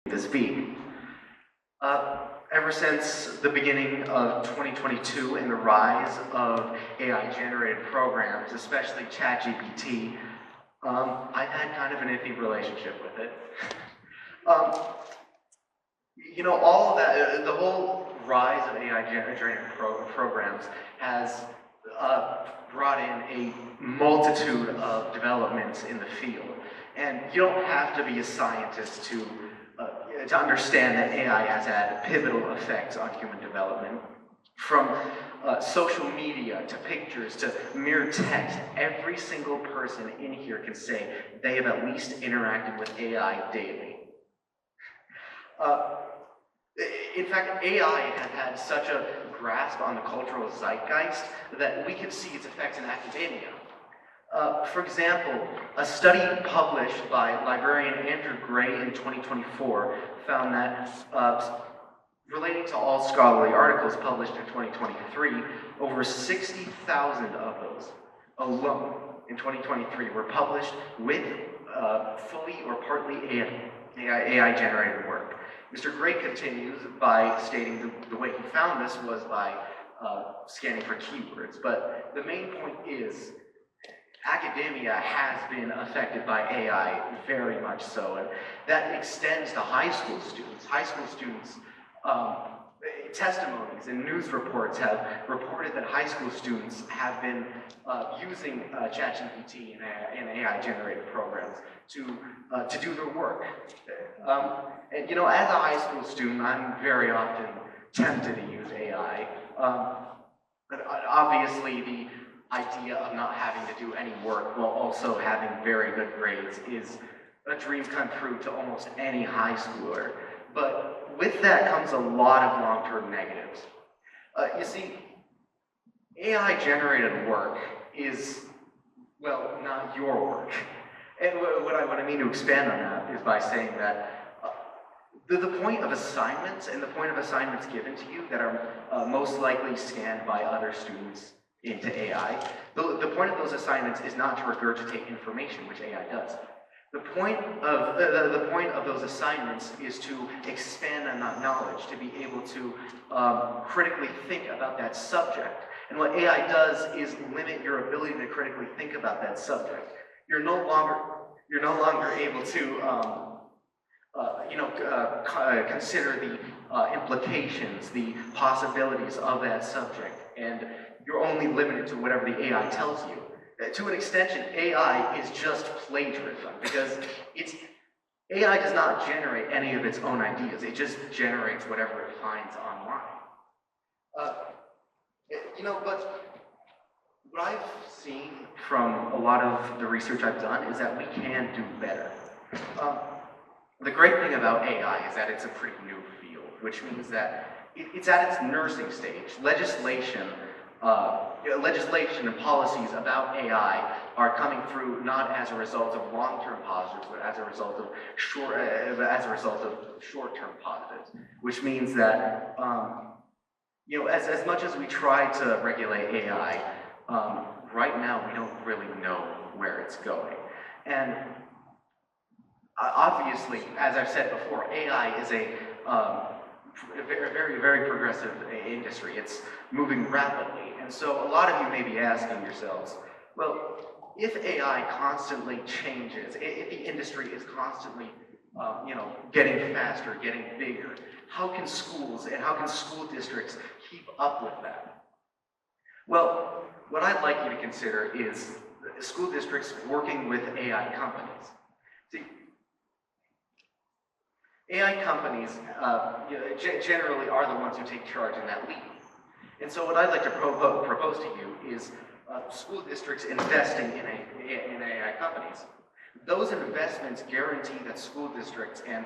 this week. Ever since the beginning of 2022 and the rise of AI-generated programs, especially ChatGPT, I've had kind of an iffy relationship with it. All of that, the whole rise of AI-generated programs has brought in a multitude of developments in the field. And you don't have to be a scientist to understand that AI has had pivotal effects on human development. From social media to pictures to mere text, every single person in here can say they have at least interacted with AI daily. In fact, AI has had such a grasp on the cultural zeitgeist that we can see its effects in academia. For example, a study published by librarian Andrew Gray in 2024 found that, relating to all scholarly articles published in 2023, over 60,000 of those alone in 2023 were published with fully or partly AI-generated work. Mr. Gray continues by stating the way he found this was by scanning for keywords, but the main point is academia has been affected by AI very much so, and that extends to high school students. High school students, testimonies and news reports have reported that high school students have been using ChatGPT and AI-generated programs to do their work. And as a high school student, I'm very often tempted to use AI. But obviously, the idea of not having to do any work while also having very good grades is a dream come true to almost any high schooler. But with that comes a lot of long-term negatives. You see, AI-generated work is, well, not your work. And what I mean to expand on that is by saying that the point of assignments and the point of assignments given to you that are most likely scanned by other students into AI, the point of those assignments is not to regurgitate information, which AI does. The point of those assignments is to expand on that knowledge, to be able to critically think about that subject. And what AI does is limit your ability to critically think about that subject. You're no longer able to consider the implications, the possibilities of that subject, and you're only limited to whatever the AI tells you. To an extension, AI is just plagiarism, because AI does not generate any of its own ideas. It just generates whatever it finds online. But what I've seen from a lot of the research I've done is that we can do better. The great thing about AI is that it's a pretty new field, which means that it's at its nursing stage. Legislation and policies about AI are coming through not as a result of long-term positives, but as a result of short-term positives. Which means that as much as we try to regulate AI, right now we don't really know where it's going. And obviously, as I've said before, AI is a very, very progressive industry. It's moving rapidly. And so a lot of you may be asking yourselves, well, if AI constantly changes, if the industry is constantly getting faster, getting bigger, how can schools and how can school districts keep up with that? Well, what I'd like you to consider is school districts working with AI companies. See, AI companies generally are the ones who take charge in that lead. And so what I'd like to propose to you is school districts investing in AI companies. Those investments guarantee that school districts and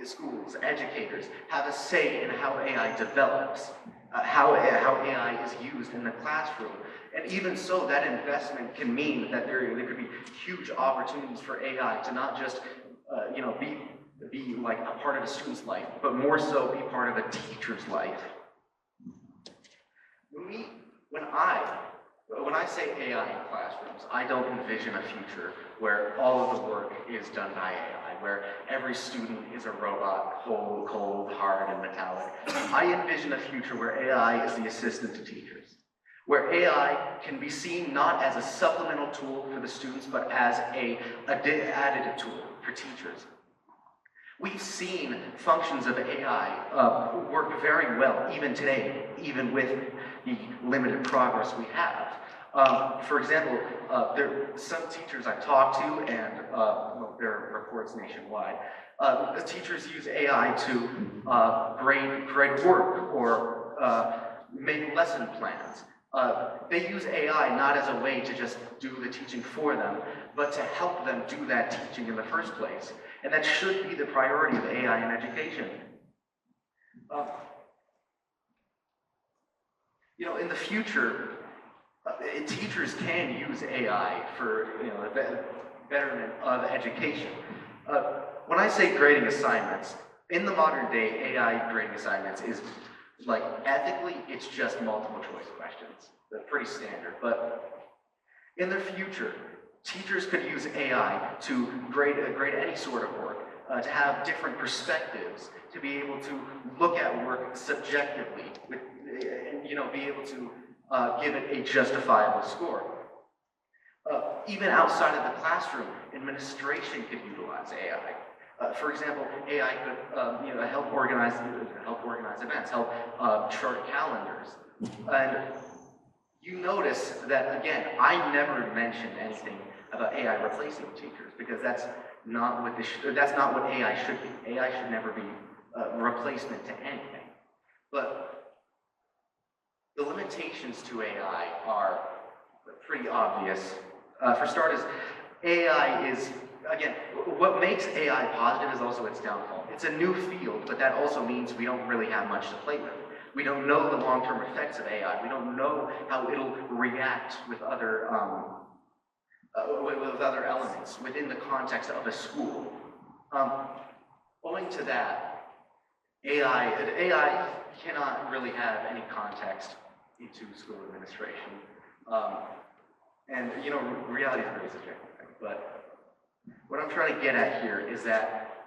schools, educators, have a say in how AI develops, how AI is used in the classroom. And even so, that investment can mean that there could be huge opportunities for AI to not just be like a part of a student's life, but more so be part of a teacher's life. When I When I say AI in classrooms, I don't envision a future where all of the work is done by AI, where every student is a robot, cold, hard, and metallic. I envision a future where AI is the assistant to teachers, where AI can be seen not as a supplemental tool for the students, but as an additive tool for teachers. We've seen functions of AI work very well, even today, even with the limited progress we have. For example, some teachers I've talked to, and there are reports nationwide, the teachers use AI to grade work or make lesson plans. They use AI not as a way to just do the teaching for them, but to help them do that teaching in the first place. And that should be the priority of AI in education. In the future, teachers can use AI for the betterment of education. When I say grading assignments, in the modern day, AI grading assignments is like ethically, it's just multiple choice questions. They're pretty standard, but in the future, teachers could use AI to grade any sort of work, to have different perspectives, to be able to look at work subjectively, and be able to give it a justifiable score. Even outside of the classroom, administration could utilize AI. For example, AI could help organize events, help chart calendars. And you notice that, again, I never mentioned anything about AI replacing teachers, because that's not what AI should be. AI should never be a replacement to anything. But the limitations to AI are pretty obvious. For starters, AI is, again, what makes AI positive is also its downfall. It's a new field, but that also means we don't really have much to play with. We don't know the long-term effects of AI. We don't know how it'll react with other elements within the context of a school. Owing to that, AI cannot really have any context into school administration. And reality is a very subjective thing, but what I'm trying to get at here is that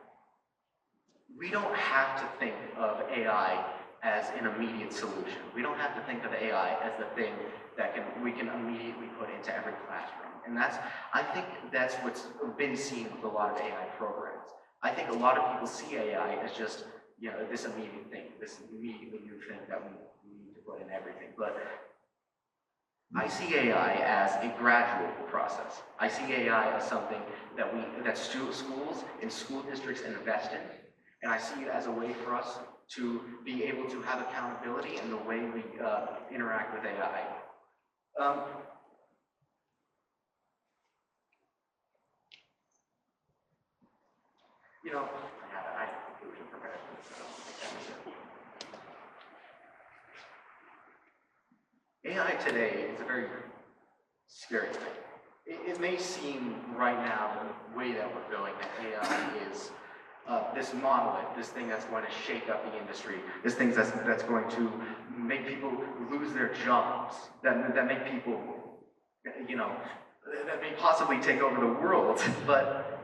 we don't have to think of AI as an immediate solution. We don't have to think of AI as the thing that we can immediately put into every classroom. And I think that's what's been seen with a lot of AI programs. I think a lot of people see AI as just, this immediate thing, this immediately new thing that we need to put in everything. But I see AI as a gradual process. I see AI as something that schools and school districts invest in. And I see it as a way for us to be able to have accountability in the way we interact with AI. I have a conclusion prepared for this, so AI today is a very scary thing. It may seem right now, the way that we're going, that AI is this monolith, this thing that's going to shake up the industry, this thing that's going to make people lose their jobs, that make people, that may possibly take over the world. But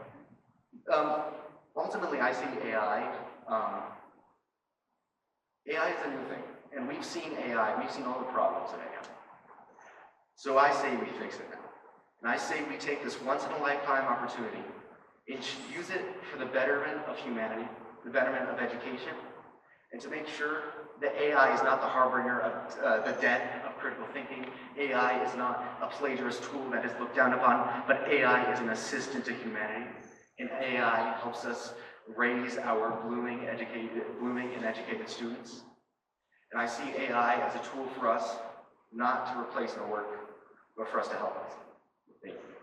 ultimately, I see AI. AI is a new thing, and we've seen AI. We've seen all the problems in AI. So I say we fix it now, and I say we take this once-in-a-lifetime opportunity and use it for the betterment of humanity, the betterment of education, and to make sure that AI is not the harbinger of the death of critical thinking. AI is not a plagiarist tool that is looked down upon, but AI is an assistant to humanity, and AI helps us raise our blooming and educated students. And I see AI as a tool for us, not to replace our work, but for us to help us. Thank you.